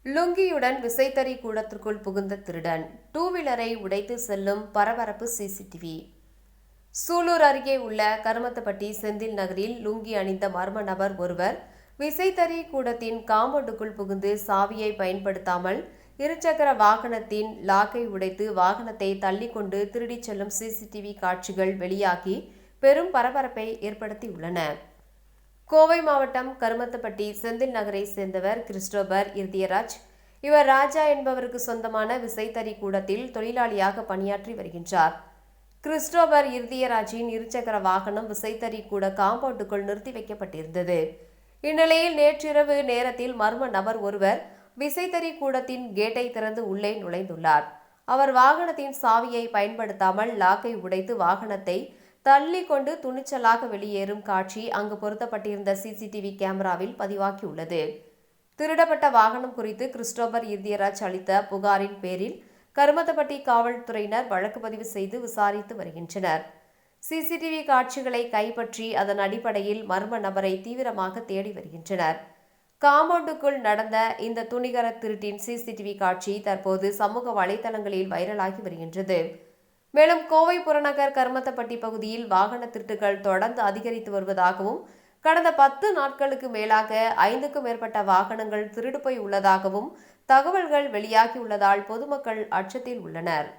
லுங்கியுடன் விசைத்தறி கூடத்திற்குள் புகுந்த திருடன், டூ வீலரை உடைத்து செல்லும் பரபரப்பு சிசிடிவி. சூலூர் அருகே உள்ள கருமத்தப்பட்டி செந்தில் நகரில் லுங்கி அணிந்த மர்ம நபர் ஒருவர் விசைத்தறி கூடத்தின் காம்பவுண்டுக்குள் புகுந்து சாவியை பயன்படுத்தாமல் இருசக்கர வாகனத்தின் லாக்கை உடைத்து வாகனத்தை தள்ளிக்கொண்டு திருடிச் செல்லும் சிசிடிவி காட்சிகள் வெளியாகி பெரும் பரபரப்பை ஏற்படுத்தியுள்ளன. கோவை மாவட்டம் கருமத்தப்பட்டி செந்தில் நகரை சேர்ந்தவர் கிறிஸ்டோபர் இர்தியராஜ். இவர் ராஜா என்பவருக்கு சொந்தமான விசைத்தறி கூடத்தில் தொழிலாளியாக பணியாற்றி வருகின்றார். கிறிஸ்டோபர் இர்தியராஜின் இருசக்கர வாகனம் விசைத்தறி கூட காம்பவுண்டுக்குள் நிறுத்தி வைக்கப்பட்டிருந்தது. இந்நிலையில் நேற்றிரவு நேரத்தில் மர்ம நபர் ஒருவர் விசைத்தறி கூடத்தின் கேட்டை திறந்து உள்ளே நுழைந்துள்ளார். அவர் வாகனத்தின் சாவியை பயன்படுத்தாமல் லாக்கை உடைத்து வாகனத்தை தள்ளி கொண்டு துணிச்சலாக வெளியேறும் காட்சி அங்கு பொருத்தப்பட்டிருந்த சிசிடிவி கேமராவில் பதிவாகியுள்ளது. திருடப்பட்ட வாகனம் குறித்து கிறிஸ்டோபர் இர்தியராஜ் அளித்த புகாரின் பேரில் கருமத்தப்பட்டி காவல்துறையினர் வழக்கு பதிவு செய்து விசாரித்து வருகின்றனர். சிசிடிவி காட்சிகளை கைப்பற்றி அதன் அடிப்படையில் மர்ம நபரை தீவிரமாக தேடி வருகின்றனர். காம்பவுண்டுக்குள் நடந்த இந்த துணிகர திருட்டின் சிசிடிவி காட்சி தற்போது சமூக வலைதளங்களில் வைரலாகி வருகின்றது. மேலும் கோவை புறநகர் கருமத்தப்பட்டி பகுதியில் வாகன திருட்டுகள் தொடர்ந்து அதிகரித்து வருவதாகவும் கடந்த 10 நாட்களுக்கு மேலாக 5க்கும் மேற்பட்ட வாகனங்கள் திருடு போய் உள்ளதாகவும் தகவல்கள் வெளியாகியுள்ளதால் பொதுமக்கள் அச்சத்தில் உள்ளனர்.